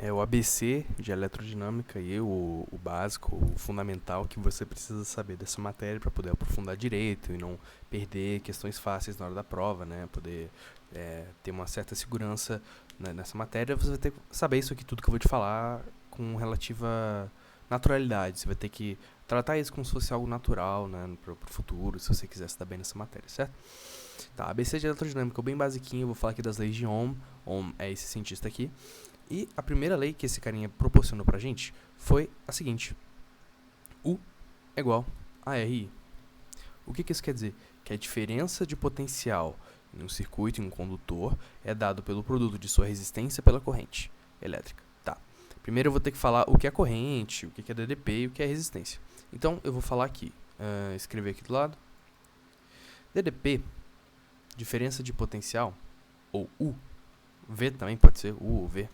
é o ABC de eletrodinâmica e o básico, o fundamental que você precisa saber dessa matéria para poder aprofundar direito e não perder questões fáceis na hora da prova, né? Poder ter uma certa segurança, né, nessa matéria. Você vai ter que saber isso aqui tudo que eu vou te falar com relativa naturalidade. Você vai ter que tratar isso como se fosse algo natural, né, pro futuro, se você quiser se dar bem nessa matéria, certo? Tá, ABC de eletrodinâmica, bem basiquinho, eu vou falar aqui das leis de Ohm. Ohm é esse cientista aqui. E a primeira lei que esse carinha proporcionou pra gente foi a seguinte: U é igual a RI. O que isso quer dizer? Que a diferença de potencial em um circuito, em um condutor, é dado pelo produto de sua resistência pela corrente elétrica. Tá. Primeiro eu vou ter que falar o que é corrente, o que é DDP e o que é resistência. Então eu vou falar aqui, escrever aqui do lado. DDP, diferença de potencial, ou U, V também pode ser, U ou V,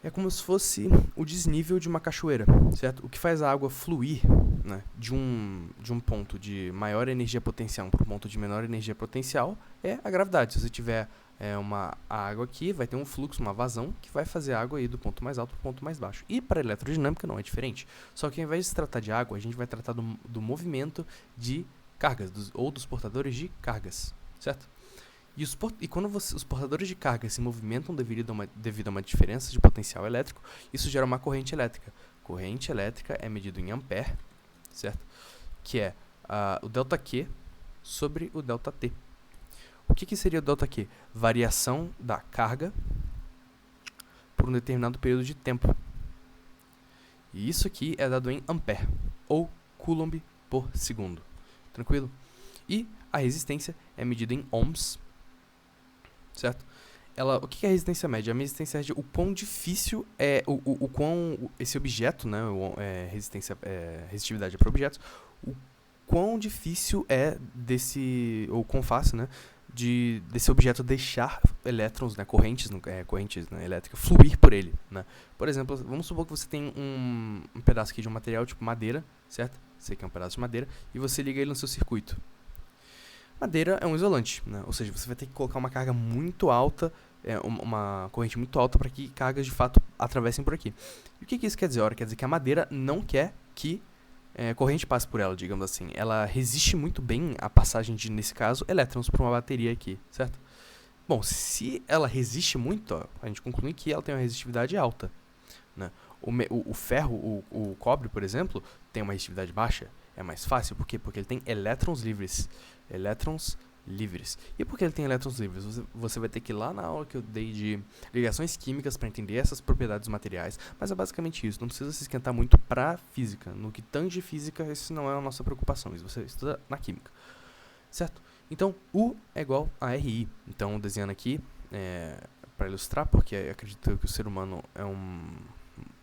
é como se fosse o desnível de uma cachoeira, certo? O que faz a água fluir, né, de um ponto de maior energia potencial para um ponto de menor energia potencial é a gravidade. Se você tiver uma água aqui, vai ter um fluxo, uma vazão, que vai fazer a água ir do ponto mais alto para o ponto mais baixo. E para a eletrodinâmica não é diferente. Só que ao invés de se tratar de água, a gente vai tratar do movimento de cargas, ou dos portadores de cargas, certo? E quando os portadores de carga se movimentam devido a uma diferença de potencial elétrico, isso gera uma corrente elétrica. Corrente elétrica é medido em ampere, certo? Que é o ΔQ sobre o ΔT. O que seria o ΔQ? Variação da carga por um determinado período de tempo. E isso aqui é dado em ampere, ou coulomb por segundo. Tranquilo? E a resistência é medida em ohms, certo? O que é a resistência média? A resistência média, o quão difícil é, o quão esse objeto, né, resistividade para objetos, o quão difícil é ou quão fácil, né, desse objeto deixar elétrons, né, correntes né, elétricas, fluir por ele, né? Por exemplo, vamos supor que você tem um pedaço aqui de um material tipo madeira, certo? Você quer um pedaço de madeira, e você liga ele no seu circuito. Madeira é um isolante, né? Ou seja, você vai ter que colocar uma carga muito alta, uma corrente muito alta para que cargas de fato atravessem por aqui. E o que isso quer dizer? Ora, quer dizer que a madeira não quer que corrente passe por ela, digamos assim. Ela resiste muito bem à passagem de, nesse caso, elétrons para uma bateria aqui, certo? Bom, se ela resiste muito, ó, a gente conclui que ela tem uma resistividade alta, né? O ferro, o cobre, por exemplo, tem uma resistividade baixa. É mais fácil, por quê? Porque ele tem elétrons livres. Elétrons livres. E por que ele tem elétrons livres? Você vai ter que ir lá na aula que eu dei de ligações químicas para entender essas propriedades dos materiais, mas é basicamente isso. Não precisa se esquentar muito para física. No que tange física, isso não é a nossa preocupação. Isso você estuda na química. Certo? Então, U é igual a RI. Então, desenhando aqui, para ilustrar, porque acredito que o ser humano é um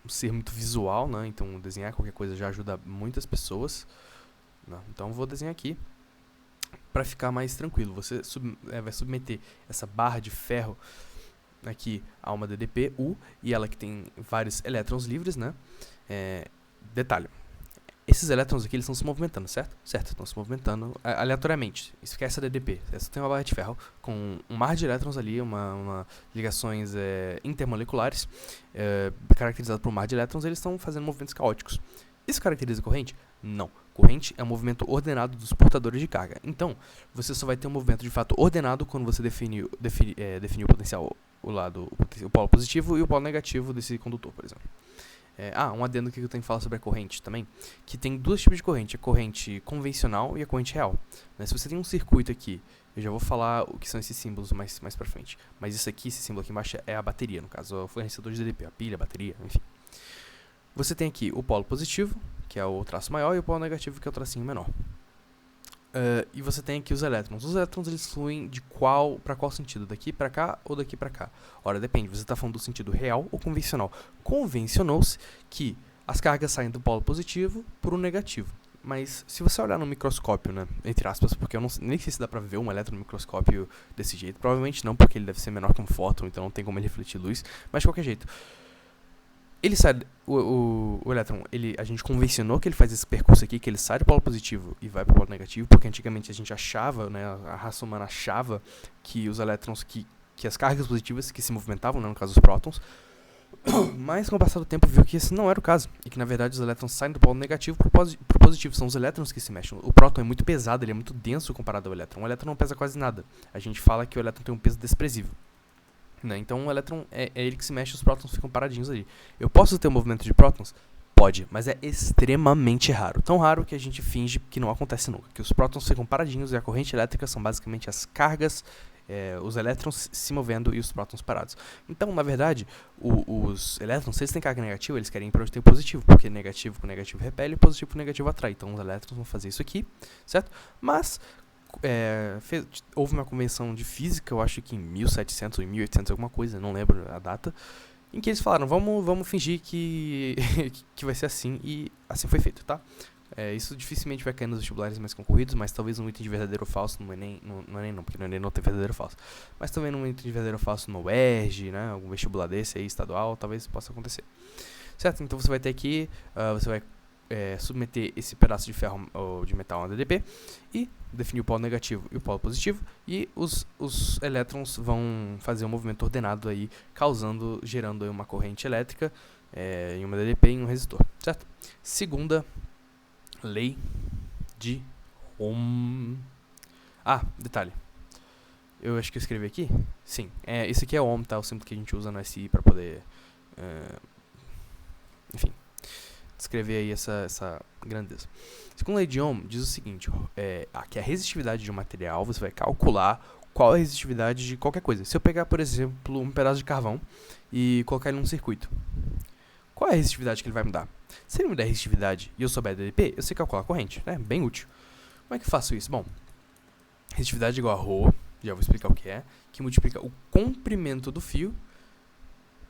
ser muito visual, né? Então, desenhar qualquer coisa já ajuda muitas pessoas, né? Então, vou desenhar aqui para ficar mais tranquilo. Você vai submeter essa barra de ferro aqui a uma DDP U, e ela que tem vários elétrons livres, né? Detalhe, esses elétrons aqui, eles estão se movimentando, certo? Certo, estão se movimentando aleatoriamente. Isso que é essa DDP. Essa tem uma barra de ferro com um mar de elétrons ali, ligações intermoleculares, caracterizado por um mar de elétrons, eles estão fazendo movimentos caóticos. Isso caracteriza corrente? Não. Corrente é um movimento ordenado dos portadores de carga. Então, você só vai ter um movimento de fato ordenado quando você definir o potencial, o polo positivo e o polo negativo desse condutor, por exemplo. Um adendo que eu tenho que falar sobre a corrente também, que tem dois tipos de corrente, a corrente convencional e a corrente real. Se você tem um circuito aqui, eu já vou falar o que são esses símbolos mais pra frente, mas isso aqui, esse símbolo aqui embaixo é a bateria, no caso, o fornecedor de DDP, a pilha, a bateria, enfim. Você tem aqui o polo positivo, que é o traço maior, e o polo negativo, que é o tracinho menor. E você tem aqui os elétrons. Os elétrons, eles fluem para qual sentido? Daqui para cá ou daqui para cá? Ora, depende. Você está falando do sentido real ou convencional. Convencionou-se que as cargas saem do polo positivo para o negativo. Mas se você olhar no microscópio, né, entre aspas, porque eu nem sei se dá para ver um elétron no microscópio desse jeito. Provavelmente não, porque ele deve ser menor que um fóton, então não tem como ele refletir luz. Mas de qualquer jeito, ele sai, o elétron, a gente convencionou que ele faz esse percurso aqui, que ele sai do polo positivo e vai para o polo negativo, porque antigamente a gente achava, né, a raça humana achava que os elétrons, que as cargas positivas que se movimentavam, né, no caso os prótons, Mas com o passar do tempo viu que esse não era o caso, e que na verdade os elétrons saem do polo negativo pro positivo, são os elétrons que se mexem. O próton é muito pesado, ele é muito denso comparado ao elétron. O elétron não pesa quase nada. A gente fala que o elétron tem um peso desprezível, né? Então o elétron é ele que se mexe, os prótons ficam paradinhos ali. Eu posso ter um movimento de prótons? Pode, mas é extremamente raro. Tão raro que a gente finge que não acontece nunca. Que os prótons ficam paradinhos e a corrente elétrica são basicamente as cargas, os elétrons se movendo e os prótons parados. Então, na verdade, os elétrons, se eles têm carga negativa, eles querem ir para onde tem positivo, porque negativo com negativo repele e positivo com negativo atrai. Então, os elétrons vão fazer isso aqui, certo? Mas houve uma convenção de física, eu acho que em 1700 ou em 1800, alguma coisa, não lembro a data, em que eles falaram, vamos fingir que, que vai ser assim, e assim foi feito, tá? Isso dificilmente vai cair nos vestibulares mais concorridos, mas talvez um item de verdadeiro ou falso no Enem, no Enem não, porque no Enem não tem verdadeiro ou falso, mas também num item de verdadeiro ou falso no UERJ, né, algum vestibular desse aí, estadual, talvez possa acontecer. Certo? Então você vai ter aqui, você vai submeter esse pedaço de ferro ou de metal a um DDP e definir o polo negativo e o polo positivo, e os elétrons vão fazer um movimento ordenado aí, gerando aí uma corrente elétrica em uma DDP e em um resistor, certo? Segunda lei de Ohm. Detalhe. Eu acho que eu escrevi aqui. Sim, esse aqui é Ohm, tá? O símbolo que a gente usa no SI para poder, enfim, descrever aí essa grandeza. Segunda lei de Ohm diz o seguinte, que a resistividade de um material, você vai calcular qual é a resistividade de qualquer coisa. Se eu pegar, por exemplo, um pedaço de carvão e colocar ele num circuito, qual é a resistividade que ele vai me dar? Se ele me der resistividade e eu souber DDP, eu sei calcular a corrente, né? Bem útil. Como é que eu faço isso? Bom, resistividade é igual a ρ, já vou explicar o que multiplica o comprimento do fio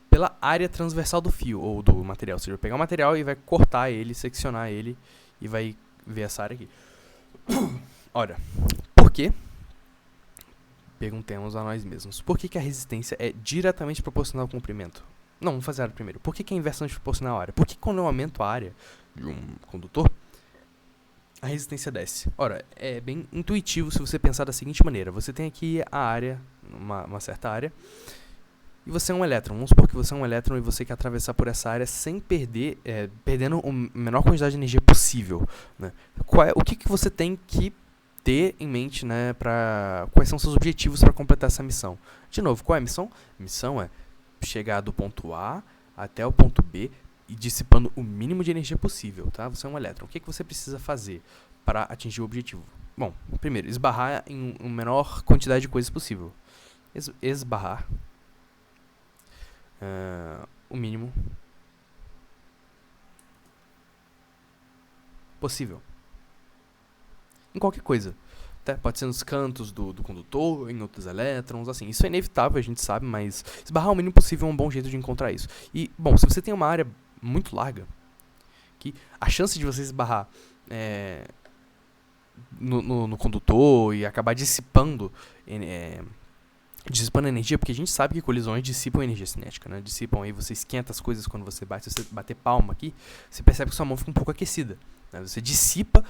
pela área transversal do fio, ou do material. Ou seja, eu vou pegar o material e vai cortar ele, seccionar ele, e vai ver essa área aqui. Ora, por quê? Perguntemos a nós mesmos. Por que a resistência é diretamente proporcional ao comprimento? Não, vamos fazer a área primeiro. Por que é inversamente proporcional à área? Por que quando eu aumento a área de um condutor, a resistência desce? Ora, é bem intuitivo se você pensar da seguinte maneira. Você tem aqui a área, uma certa área, e você é um elétron. Vamos supor que você é um elétron e você quer atravessar por essa área sem perdendo a menor quantidade de energia possível, né? O que você tem que ter em mente, né, quais são seus objetivos para completar essa missão? De novo, qual é a missão? A missão é chegar do ponto A até o ponto B e dissipando o mínimo de energia possível, tá? Você é um elétron. O que você precisa fazer para atingir o objetivo? Bom, primeiro, esbarrar em uma menor quantidade de coisas possível. Esbarrar o mínimo possível em qualquer coisa. Pode ser nos cantos do condutor, em outros elétrons, assim. Isso é inevitável, a gente sabe, mas esbarrar o mínimo possível é um bom jeito de encontrar isso. E, bom, se você tem uma área muito larga, que a chance de você esbarrar no condutor e acabar dissipando energia, porque a gente sabe que colisões dissipam energia cinética, né? Dissipam aí, você esquenta as coisas quando você bate. Se você bater palma aqui, você percebe que sua mão fica um pouco aquecida, né? Você dissipa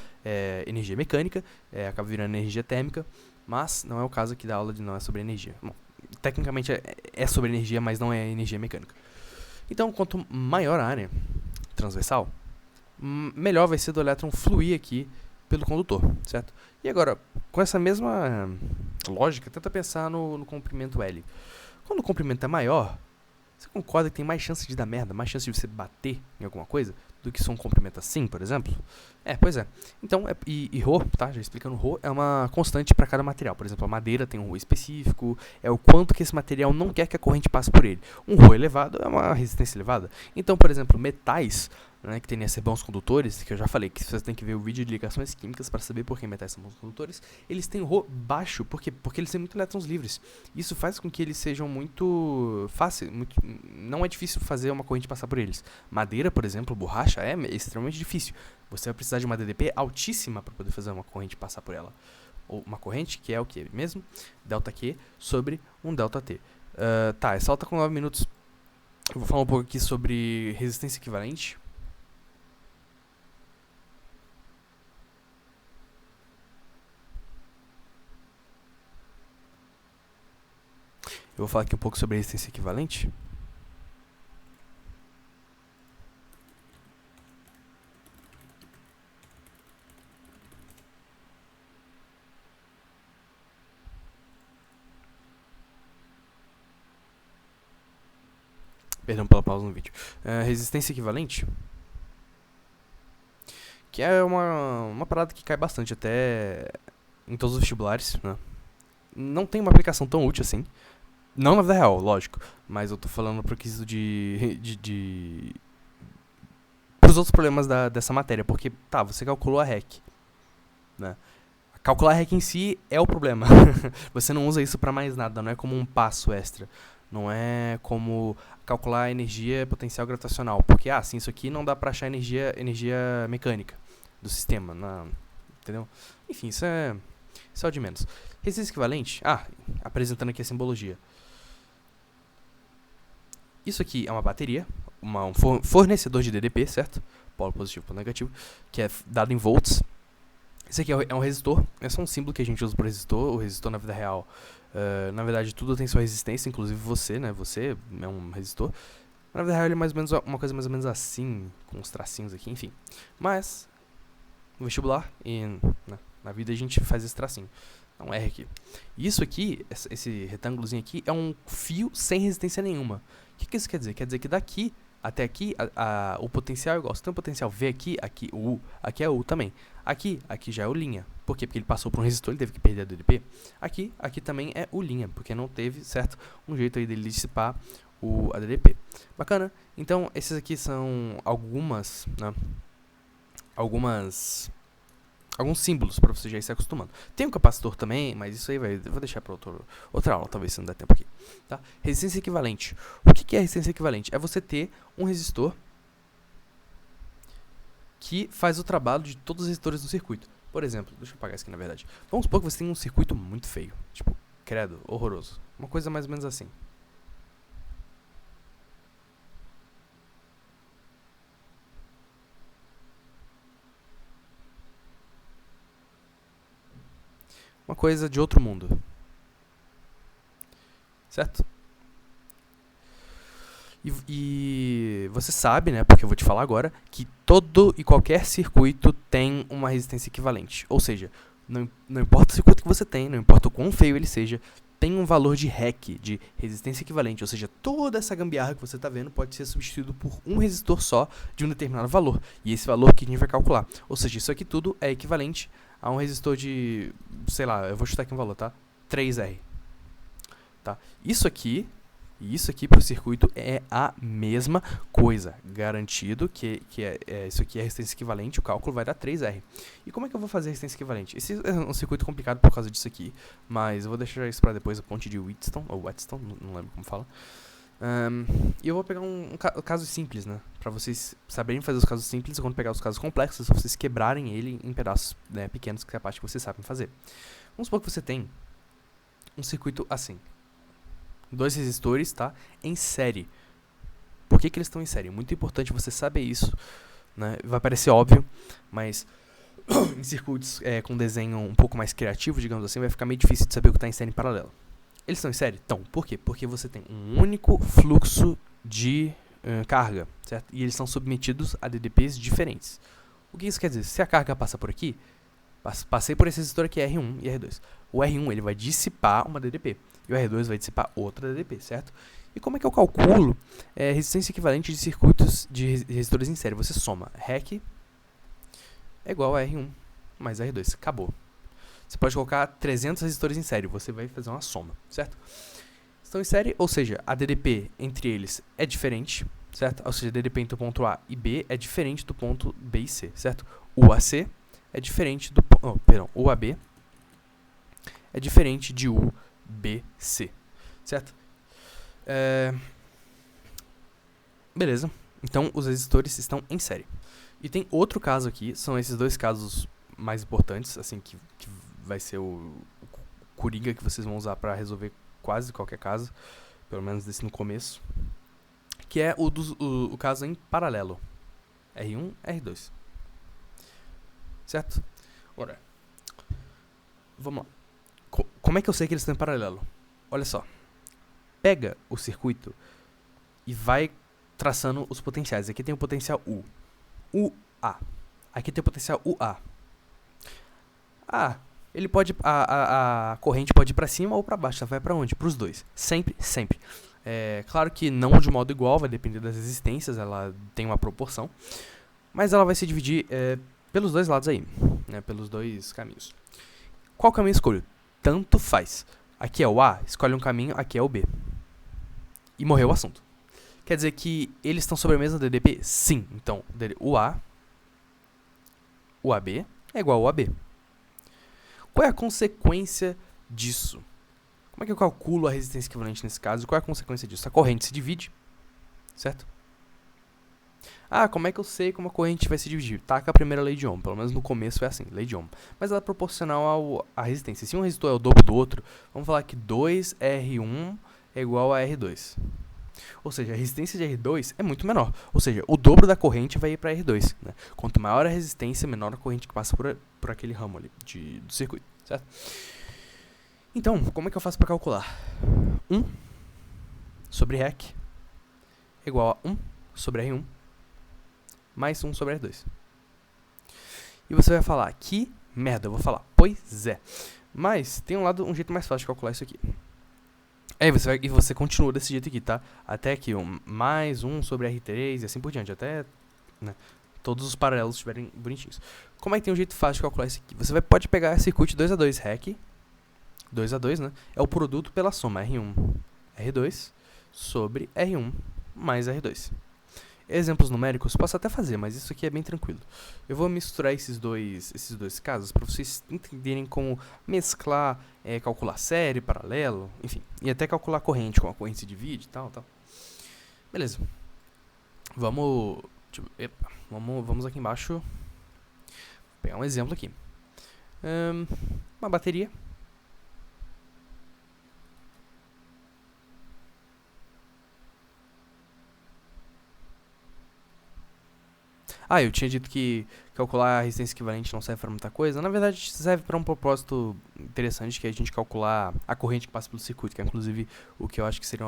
energia mecânica, acaba virando energia térmica, mas não é o caso aqui da aula de não é sobre energia. Bom, tecnicamente é sobre energia, mas não é energia mecânica. Então, quanto maior a área transversal, melhor vai ser do elétron fluir aqui pelo condutor, certo? E agora, com essa mesma lógica, tenta pensar no comprimento L. Quando o comprimento é maior, você concorda que tem mais chance de dar merda, mais chance de você bater em alguma coisa do que se um comprimento assim, por exemplo? Pois é. Então, e ρ, tá? Já explicando, ρ é uma constante para cada material. Por exemplo, a madeira tem um ρ específico, é o quanto que esse material não quer que a corrente passe por ele. Um ρ elevado é uma resistência elevada. Então, por exemplo, metais, né, que tendem a ser bons condutores, que eu já falei que você tem que ver o vídeo de ligações químicas para saber por que metais são bons condutores, eles têm ρ baixo, por quê? Porque eles têm muito elétrons livres. Isso faz com que eles sejam muito fáceis, não é difícil fazer uma corrente passar por eles. Madeira, por exemplo, borracha, é extremamente difícil. Você vai precisar de uma DDP altíssima para poder fazer uma corrente passar por ela. Ou uma corrente que é o que mesmo? ΔQ sobre um ΔT. Essa aula tá com 9 minutos. Eu vou falar um pouco aqui sobre resistência equivalente. Eu vou falar aqui um pouco sobre resistência equivalente. Perdão pela pausa no vídeo. Resistência equivalente, que é uma parada que cai bastante até em todos os vestibulares, né? Não tem uma aplicação tão útil assim. Não na vida real, lógico. Mas eu tô falando pro quesito pros outros problemas dessa matéria. Porque, tá, você calculou a REC, né? Calcular a REC em si é o problema. Você não usa isso pra mais nada, não é como um passo extra. Não é como calcular a energia potencial gravitacional. Porque, sim, isso aqui não dá pra achar energia mecânica do sistema. Não, entendeu? Enfim, isso é o de menos. Resistência equivalente, apresentando aqui a simbologia. Isso aqui é uma bateria, um fornecedor de DDP, certo? Polo positivo, polo negativo, que é dado em volts. Esse aqui é um resistor, é só um símbolo que a gente usa para resistor. O resistor na vida real, na verdade tudo tem sua resistência, inclusive você, né? Você é um resistor. Na vida real ele é mais ou menos uma coisa mais ou menos assim, com uns tracinhos aqui, enfim. Mas, no vestibular e na vida a gente faz esse tracinho. É um R aqui. Isso aqui, esse retângulozinho aqui, é um fio sem resistência nenhuma. O que isso quer dizer? Quer dizer que daqui até aqui, o potencial é igual. Se tem um potencial V aqui o U, aqui é U também. Aqui já é U'. Por quê? Porque ele passou por um resistor, ele teve que perder a DDP. Aqui também é U', porque não teve, certo, um jeito aí dele dissipar a DDP. Bacana? Então, esses aqui são alguns símbolos para você já ir se acostumando. Tem um capacitor também, mas isso aí eu vou deixar para outra aula, talvez se não der tempo aqui. Tá? Resistência equivalente. O que é resistência equivalente? É você ter um resistor que faz o trabalho de todos os resistores do circuito. Por exemplo, deixa eu apagar isso aqui na verdade. Vamos supor que você tem um circuito muito feio. Tipo, credo, horroroso. Uma coisa mais ou menos assim. Uma coisa de outro mundo. Certo? E você sabe, né, porque eu vou te falar agora, que todo e qualquer circuito tem uma resistência equivalente. Ou seja, não importa o circuito que você tem, não importa o quão feio ele seja, tem um valor de REC, de resistência equivalente. Ou seja, toda essa gambiarra que você está vendo pode ser substituído por um resistor só de um determinado valor. E esse valor que a gente vai calcular. Ou seja, isso aqui tudo é equivalente a um resistor de, sei lá, eu vou chutar aqui um valor, tá? 3R. Tá? Isso aqui para o circuito é a mesma coisa. Garantido que isso aqui é resistência equivalente, o cálculo vai dar 3R. E como é que eu vou fazer resistência equivalente? Esse é um circuito complicado por causa disso aqui, mas eu vou deixar isso para depois, a ponte de Wheatstone, ou Whetstone, não lembro como fala. E eu vou pegar um caso simples, né? Para vocês saberem fazer os casos simples, e quando pegar os casos complexos, vocês quebrarem ele em pedaços, né, pequenos, que é a parte que vocês sabem fazer. Vamos supor que você tem um circuito assim. 2 resistores, tá? Em série. Por que eles estão em série? Muito importante você saber isso, né? Vai parecer óbvio, mas em circuitos com desenho um pouco mais criativo, digamos assim, vai ficar meio difícil de saber o que está em série em paralelo. Eles estão em série? Então, por quê? Porque você tem um único fluxo de carga, certo? E eles são submetidos a DDPs diferentes. O que isso quer dizer? Se a carga passa por aqui, passei por esse resistor aqui, R1 e R2. O R1 ele vai dissipar uma DDP. E o R2 vai dissipar outra DDP, certo? E como é que eu calculo resistência equivalente de circuitos de resistores em série? Você soma REC é igual a R1 mais R2. Acabou. Você pode colocar 300 resistores em série. Você vai fazer uma soma, certo? Estão em série, ou seja, a DDP entre eles é diferente, certo? Ou seja, a DDP entre o ponto A e B é diferente do ponto B e C, certo? O AC é diferente do... o AB é diferente de U, B, C, certo? Beleza. Então, os resistores estão em série. E tem outro caso aqui, são esses dois casos mais importantes, assim, que vai ser o coringa que vocês vão usar para resolver quase qualquer caso, pelo menos desse no começo, que é o caso em paralelo. R1, R2. Certo? Ora, vamos lá. Como é que eu sei que eles estão em paralelo? Olha só. Pega o circuito e vai traçando os potenciais. Aqui tem o potencial U. UA. Aqui tem o potencial UA. A corrente pode ir para cima ou para baixo. Ela vai para onde? Para os dois. Sempre, sempre. Claro que não de modo igual, vai depender das resistências, ela tem uma proporção, mas ela vai se dividir pelos dois lados aí, né, pelos dois caminhos. Qual caminho eu escolho? Tanto faz. Aqui é o A, escolhe um caminho, aqui é o B. E morreu o assunto. Quer dizer que eles estão sobre a mesma DDP? Sim. Então, o A, o AB é igual ao AB. Qual é a consequência disso? Como é que eu calculo a resistência equivalente nesse caso? Qual é a consequência disso? A corrente se divide, certo? Como é que eu sei como a corrente vai se dividir? Taca a primeira lei de Ohm, pelo menos no começo é assim, lei de Ohm. Mas ela é proporcional à resistência. Se um resistor é o dobro do outro, vamos falar que 2R1 é igual a R2. Ou seja, a resistência de R2 é muito menor. Ou seja, o dobro da corrente vai ir para R2. Né? Quanto maior a resistência, menor a corrente que passa por aquele ramo ali do circuito, certo? Então, como é que eu faço para calcular? 1 sobre REC é igual a 1 sobre R1 mais 1 sobre R2. E você vai falar, que merda, eu vou falar, pois é. Mas tem um jeito mais fácil de calcular isso aqui. Você continua desse jeito aqui, tá? Até que mais 1 sobre R3 e assim por diante, até, né, todos os paralelos estiverem bonitinhos. Como é que tem um jeito fácil de calcular isso aqui? Você pode pegar circuito 2A2 REC, 2A2, né? É o produto pela soma R1, R2 sobre R1 mais R2. Exemplos numéricos posso até fazer, mas isso aqui é bem tranquilo. Eu vou misturar esses dois casos para vocês entenderem como mesclar, calcular série, paralelo, enfim. E até calcular corrente, como a corrente se divide e tal. Beleza. Vamos aqui embaixo pegar um exemplo aqui. Uma bateria. Eu tinha dito que calcular a resistência equivalente não serve para muita coisa. Na verdade, serve para um propósito interessante, que é a gente calcular a corrente que passa pelo circuito, que é inclusive o que eu acho que seria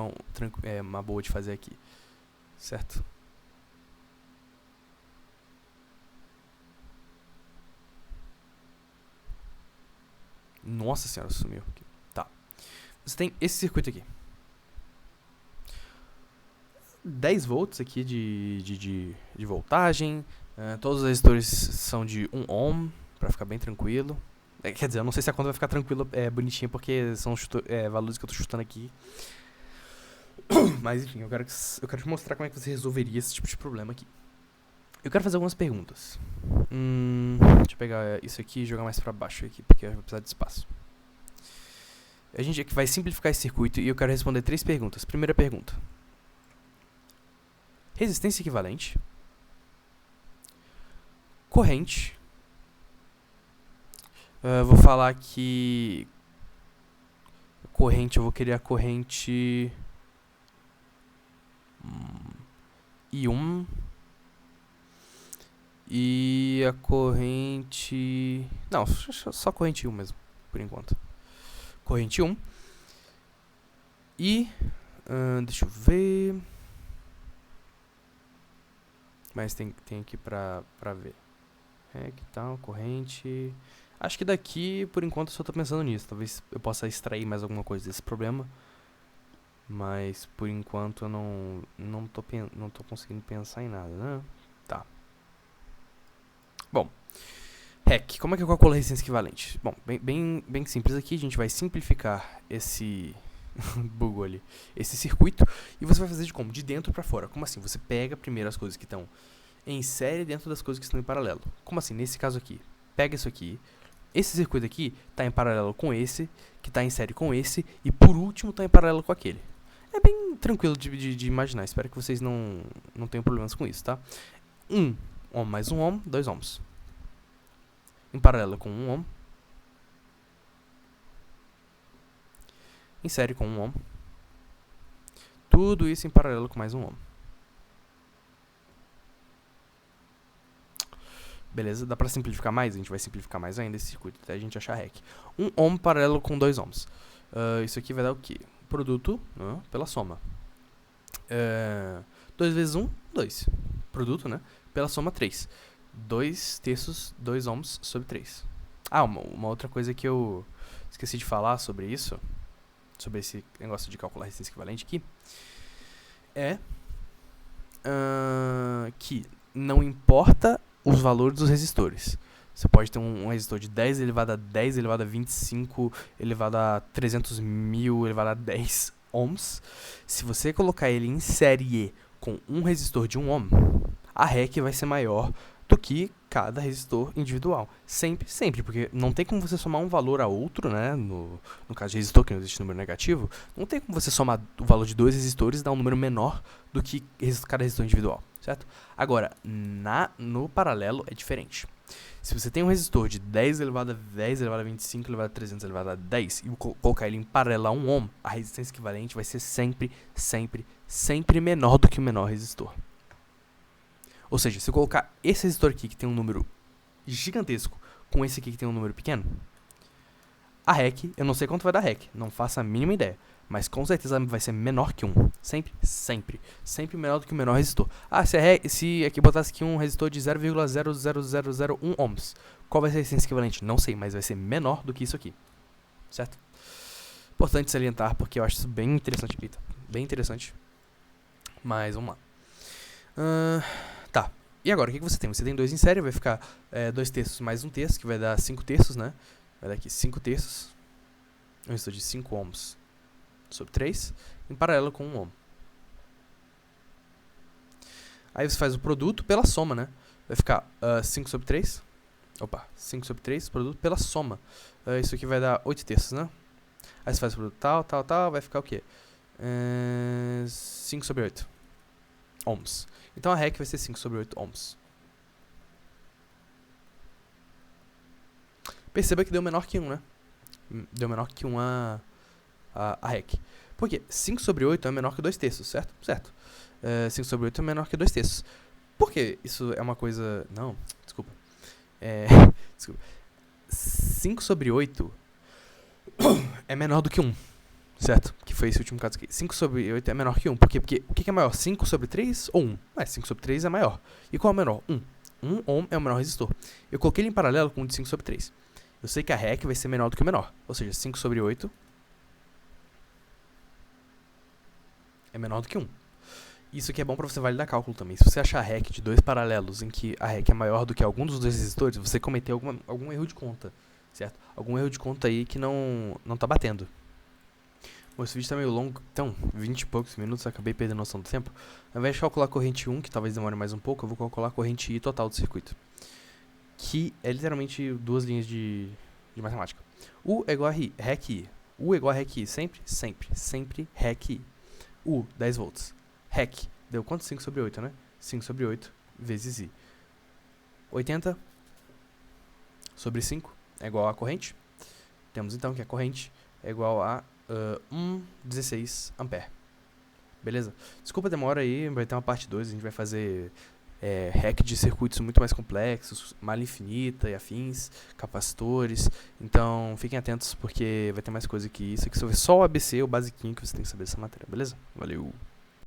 uma boa de fazer aqui. Certo? Nossa senhora, sumiu aqui. Tá. Você tem esse circuito aqui. 10 volts aqui de voltagem. Todos os resistores são de 1 ohm, pra ficar bem tranquilo. Quer dizer, eu não sei se a conta vai ficar tranquila, bonitinha, porque são valores que eu tô chutando aqui. Mas enfim, eu quero te mostrar como é que você resolveria esse tipo de problema aqui. Eu quero fazer algumas perguntas. Deixa eu pegar isso aqui e jogar mais pra baixo aqui, porque eu vou precisar de espaço. A gente aqui vai simplificar esse circuito e eu quero responder 3 perguntas. Primeira pergunta: resistência equivalente, corrente. Vou falar que corrente, eu vou querer a corrente I1 e a corrente... Não, só corrente 1 mesmo, por enquanto. Corrente 1 e... deixa eu ver... Mas tem aqui pra ver. Que tal, corrente... Acho que daqui, por enquanto, eu só tô pensando nisso. Talvez eu possa extrair mais alguma coisa desse problema. Mas, por enquanto, eu não tô conseguindo pensar em nada, né? Tá. Bom. REC. Como é que eu calculo a resistência equivalente? Bom, bem simples aqui. A gente vai simplificar esse... bugou ali. Esse circuito. E você vai fazer de como? De dentro pra fora. Como assim? Você pega primeiro as coisas que estão em série dentro das coisas que estão em paralelo. Como assim? Nesse caso aqui. Pega isso aqui. Esse circuito aqui está em paralelo com esse, que está em série com esse, e por último está em paralelo com aquele. É bem tranquilo de imaginar, espero que vocês não tenham problemas com isso, tá? 1 ohm mais 1 ohm, 2 ohms. Em paralelo com 1 ohm. Em série com 1 ohm. Tudo isso em paralelo com mais 1 ohm. Beleza? Dá pra simplificar mais? A gente vai simplificar mais ainda esse circuito até a gente achar REC. 1 ohm paralelo com 2 ohms. Isso aqui vai dar o quê? Produto pela soma. 2 vezes 1, 2. Produto, né? Pela soma, 3. 2 terços, 2 ohms sobre 3. Uma outra coisa que eu esqueci de falar sobre isso sobre esse negócio de calcular resistência equivalente aqui, é que não importa os valores dos resistores. Você pode ter um resistor de 10 elevado a 10 elevado a 25 elevado a 300 mil elevado a 10 ohms. Se você colocar ele em série E com um resistor de 1 ohm, a REC vai ser maior do que cada resistor individual. Sempre, sempre, porque não tem como você somar um valor a outro, né? No caso de resistor, que não existe número negativo, não tem como você somar o valor de dois resistores e dar um número menor do que cada resistor individual, certo? Agora, no paralelo é diferente. Se você tem um resistor de 10 elevado a 10 elevado a 25 elevado a 300 elevado a 10 e colocar ele em paralelo a 1 ohm, a resistência equivalente vai ser sempre, sempre, sempre menor do que o menor resistor. Ou seja, se eu colocar esse resistor aqui que tem um número gigantesco com esse aqui que tem um número pequeno, a REC, eu não sei quanto vai dar REC, não faço a mínima ideia, mas com certeza vai ser menor que 1. Sempre, sempre, sempre menor do que o menor resistor. Ah, se aqui botasse aqui um resistor de 0,00001 ohms, qual vai ser a resistência equivalente? Não sei, mas vai ser menor do que isso aqui, certo? Importante salientar, porque eu acho isso bem interessante. Eita, bem interessante. Mas vamos lá. Tá, e agora o que você tem? Você tem 2 em série, vai ficar 2 terços mais 1 terço, que vai dar 5 terços, né? Vai dar aqui 5 terços. Um resistor de 5 ohms sobre 3, em paralelo com 1 ohm. Aí você faz o produto pela soma, né? Vai ficar 5 sobre 3. Opa, 5 sobre 3, produto pela soma. Isso aqui vai dar 8 terços, né? Aí você faz o produto tal, vai ficar o quê? 5 sobre 8 ohms. Então a REC vai ser 5 sobre 8 ohms. Perceba que deu menor que 1, né? Deu menor que 1 a REC. Por quê? 5 sobre 8 é menor que 2 terços, certo? Certo. 5 sobre 8 é menor que 2 terços. Por que isso é uma coisa... Não, desculpa. Desculpa. 5 sobre 8 é menor do que 1, certo? Que foi esse último caso aqui. 5 sobre 8 é menor que 1. Por quê? Porque o que é maior? 5 sobre 3 ou 1? 5 sobre 3 é maior. E qual é o menor? 1. 1 ohm é o menor resistor. Eu coloquei ele em paralelo com o de 5 sobre 3. Eu sei que a REC vai ser menor do que o menor. Ou seja, 5 sobre 8 é menor do que 1. Isso aqui é bom para você validar cálculo também. Se você achar a REC de 2 paralelos em que a REC é maior do que algum dos dois resistores, você cometeu algum erro de conta, certo? Algum erro de conta aí que não tá batendo. Bom, esse vídeo tá meio longo, então, 20 e poucos minutos, acabei perdendo a noção do tempo. Ao invés de calcular a corrente 1, que talvez demore mais um pouco, eu vou calcular a corrente I total do circuito. Que é literalmente 2 linhas de matemática. U é igual a REC I. U é igual a REC I. Sempre, sempre, sempre REC I. U, 10 volts. REC, deu quanto? 5 sobre 8, né? 5 sobre 8 vezes I. 80 sobre 5 é igual a corrente. Temos então que a corrente é igual a 1,16 ampere. Beleza? Desculpa a demora aí, vai ter uma parte 2, a gente vai fazer REC de circuitos muito mais complexos, malha infinita e afins, capacitores. Então fiquem atentos porque vai ter mais coisa que isso. Aqui só o ABC, o basiquinho que você tem que saber dessa matéria, beleza? Valeu!